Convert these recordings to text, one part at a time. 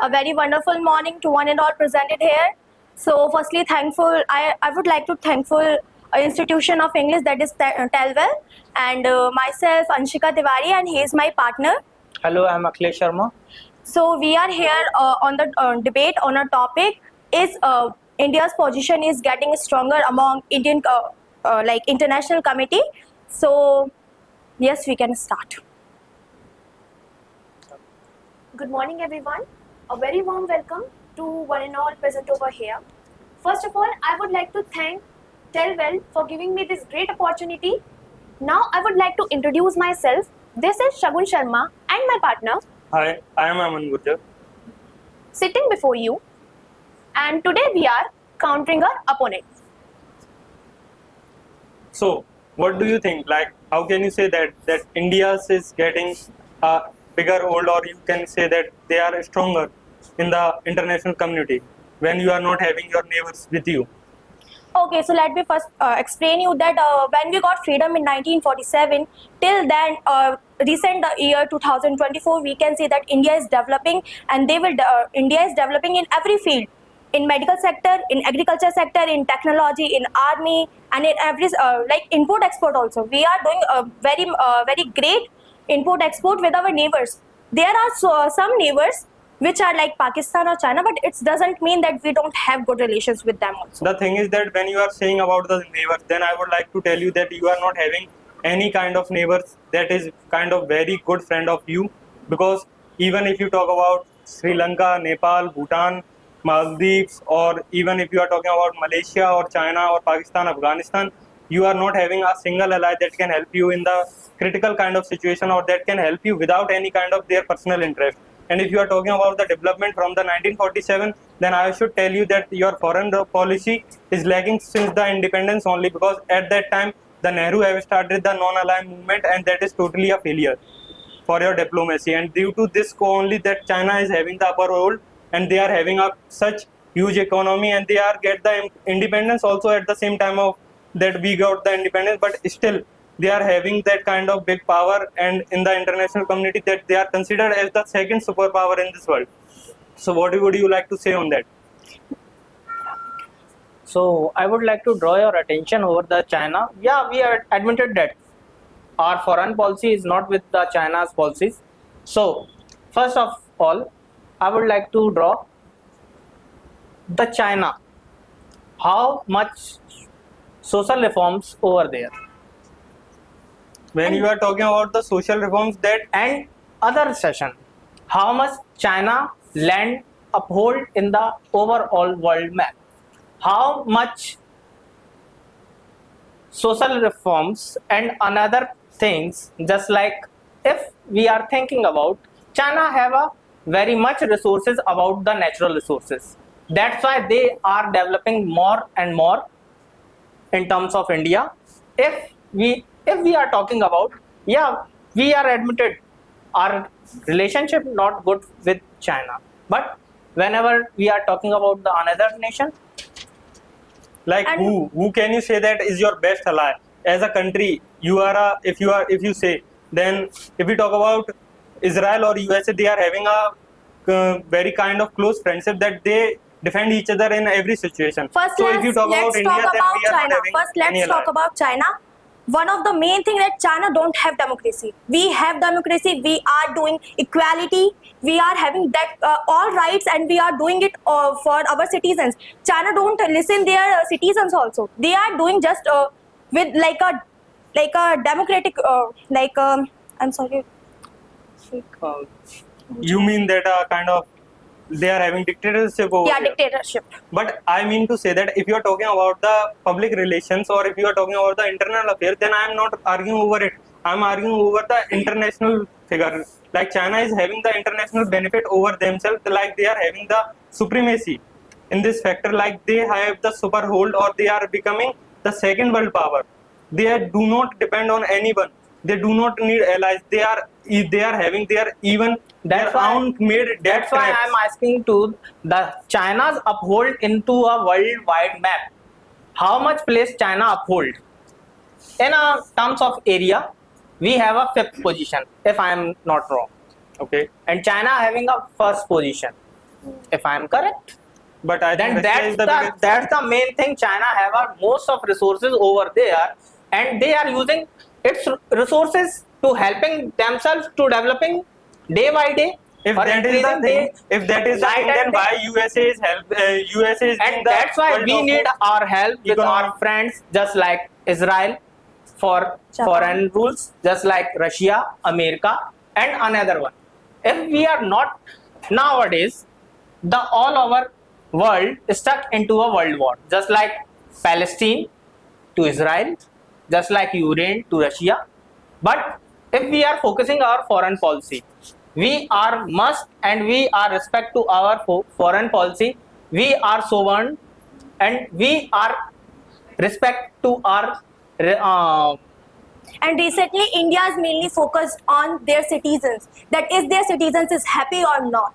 A very wonderful morning to one and all presented here. So, firstly, I would like to thankful institution of English that is Telwell, and myself Anshika Tiwari, and he is my partner. Hello, I'm Akhilesh Sharma. So we are here on the debate on a topic is India's position is getting stronger among Indian like international committee. So yes, we can start. Good morning, everyone. A very warm welcome to one and all present over here. First of all, I would like to thank Telwell for giving me this great opportunity. Now I would like to introduce myself. This is Shagun Sharma and my partner Hi, I am Aman Gurjar. sitting before you, and today we are countering our opponent. So, what do you think? Like, how can you say that India is getting a bigger hold, or you can say that they are stronger in the international community when you are not having your neighbors with you? Okay, so let me first explain you that when we got freedom in 1947, till then, recent year 2024, we can see that India is developing, and India is developing in every field, in medical sector, in agriculture sector, in technology, in army, and in every like import export also. We are doing a very great import export with our neighbors. There are some neighbors which are like Pakistan or China, but it doesn't mean that we don't have good relations with them also. The thing is that when you are saying about the neighbors, then I would like to tell you that you are not having any kind of neighbors that is kind of very good friend of you, because even if you talk about Sri Lanka, Nepal, Bhutan, Maldives, or even if you are talking about Malaysia or China or Pakistan, Afghanistan, you are not having a single ally that can help you in the critical kind of situation, or that can help you without any kind of their personal interest. And if you are talking about the development from the 1947, then I should tell you that your foreign policy is lagging since the independence only, because at that time the Nehru have started the non-aligned movement, and that is totally a failure for your diplomacy. And due to this only that China is having the upper hold, and they are having a such huge economy, and they are get the independence also at the same time of that we got the independence, but still they are having that kind of big power, and in the international community that they are considered as the second superpower in this world. So what would you like to say on that? So I would like to draw your attention over the China. Yeah, we are admitted that our foreign policy is not with the China's policies. So first of all, I would like to draw the China. How much social reforms over there When you are talking about the social reforms, that and other session. How much China land uphold in the overall world map? How much social reforms and another things, just like if we are thinking about China have a very much resources about the natural resources. That's why they are developing more and more in terms of India. If we are talking about, yeah, we are admitted our relationship not good with China, but whenever we are talking about the another nation, like And- who can you say that is your best ally as a country? You are a, if you say, then if we talk about Israel or USA, they are having a very kind of close friendship that they defend each other in every situation. First, So if you talk about let's India, talk then about we are China. not having First, any let's ally. talk about China. One of the main thing that China don't have democracy. We have democracy. We are doing equality. We are having that all rights, and we are doing it for our citizens. China don't listen their citizens also. They are doing just with like a democratic I'm sorry. You mean that kind of they are having dictatorship over Yeah, here? dictatorship. But I mean to say that if you are talking about the public relations, or if you are talking about the internal affairs, then I am not arguing over it. I am arguing over the international figure. Like China is having the international benefit over themselves, like they are having the supremacy in this factor, like they have the super hold, or they are becoming the second world power. They do not depend on anyone. They do not need allies. They are having their even That's their why- own made debt that's why traps. I'm asking to the China's uphold into a worldwide map. How much place China uphold? In terms of area, we have a fifth position, if I am not wrong. Okay. And China having a first position. if I am correct. But I Then think Russia is the biggest. that's the main thing. China have most of resources over there, and they are using its resources to helping themselves to developing day by day. If or that is the increasing thing, day- if that is the night thing, and then day. why USA is USA is doing And the that's why world we of need our help with economic- our friends, just like Israel for Japan. foreign rules, just like Russia, America, and another one. If we are not nowadays, the all our world is stuck into a world war, just like Palestine to Israel, just like Ukraine to Russia. But if we are focusing our foreign policy, we are must and we are respect to our foreign policy. We are sovereign and we are respect to our And recently, India is mainly focused on their citizens. That is, their citizens is happy or not.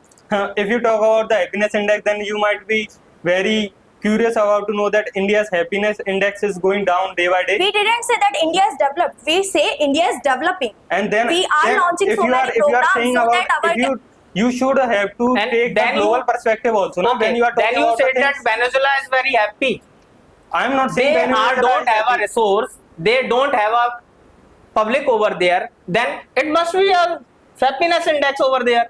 If you talk about the happiness index, then you might be very curious about to know that India's happiness index is going down day by day. We didn't say that India is developed. We say India is developing. And then we are then launching if so you are many if you are programs saying so about that our if you should have to And take the then you- global perspective also. No? okay, When you are then talking you about the said that things, Venezuela is very happy. I am not They saying Venezuela don't is have a happy. resource, they don't have a public over there, then it must be a happiness index over there.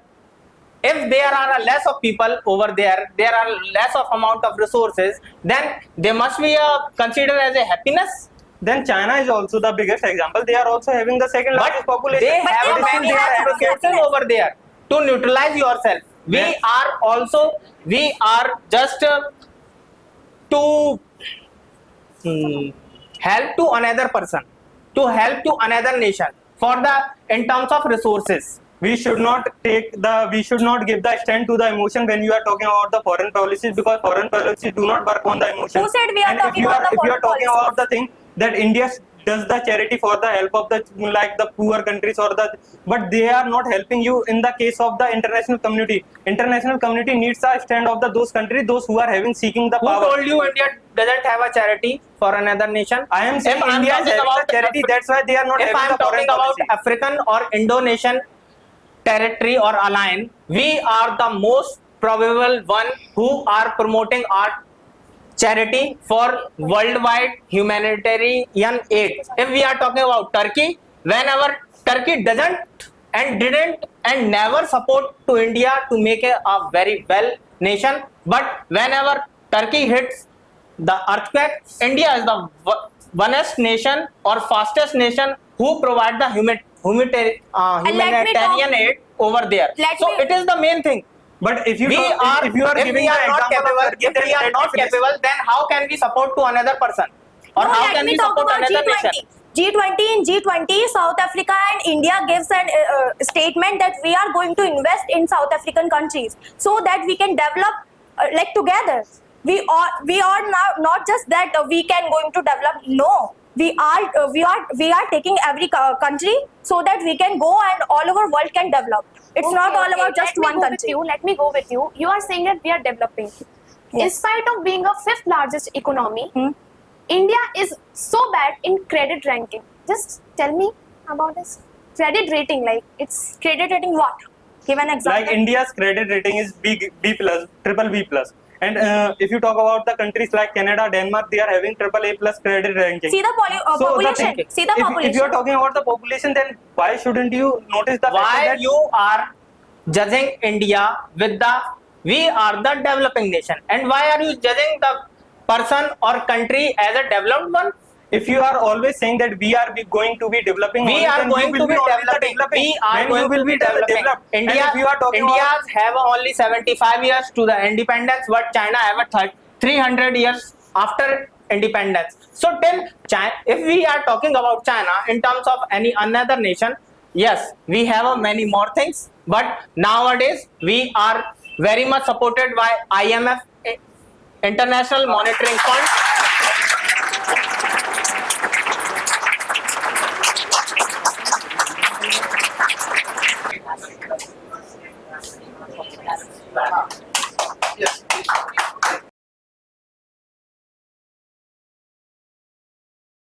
If there are a less of people over there are less of amount of resources, then they must be considered as a happiness. Then China is also the biggest example. They are also having the second largest But population. they But have they a don't many have resources happiness. over there to neutralize yourself. We Yes. are also, we are just to help to another person, to help to another nation for the in terms of resources. We should not give the stand to the emotion when you are talking about the foreign policies, because foreign policies do not work on the emotion. Who said we are And talking about the if you are foreign talking policies? about the thing that India does the charity for the help of the like the poor countries or the, but they are not helping you in the case of the international community. International community needs a stand of those countries, those who are seeking the Who power. told you India doesn't have a charity for another nation? I am saying If I'm India is talking having about the charity, that's why they are not if having I'm the foreign talking about policy. African or Indonesian territory or alliance, we are the most probable one who are promoting our charity for worldwide humanitarian aid. If we are talking about Turkey, whenever Turkey doesn't and didn't and never support to India to make a very well nation, but whenever Turkey hits the earthquake, India is the onest nation or fastest nation who provide the humanitarian aid over there. So it is the main thing. But if you We are, if you are if giving we are the not example capable, of Turkey, if then we are let not me finish. capable, then how can we support to another person? Or No, how let can me we talk support about another G20. nation? G20 in G20, South Africa and India gives a statement that we are going to invest in South African countries so that we can develop like together. We are now not just that we can going to develop. No, we are taking every country so that we can go and all over world can develop. It's not all about just one country. Let me go with you. You are saying that we are developing. In Yes. spite of being a fifth largest economy, Hmm. India is so bad in credit ranking. Just tell me about this credit rating. Like it's Credit rating what? Give an example. Like India's credit rating is B plus, triple B plus. And if you talk about the countries like Canada, Denmark, they are having triple A plus credit ranking. See the So the population. thing- See the population. If you are talking about the population, then why shouldn't you notice the fact Why that you are judging India with the we are the developing nation, and why are you judging the person or country as a developed one? if you are always saying that we are going to be developing, We only, are then you going will to be always the developing. We are Then going you will to be developing. developed. And India, if you are talking India about, have only 75 years to the independence, but China have a 300 years after independence. So till China, if we are talking about China in terms of any another nation, yes, we have many more things. But nowadays we are very much supported by IMF, International Monitoring Fund.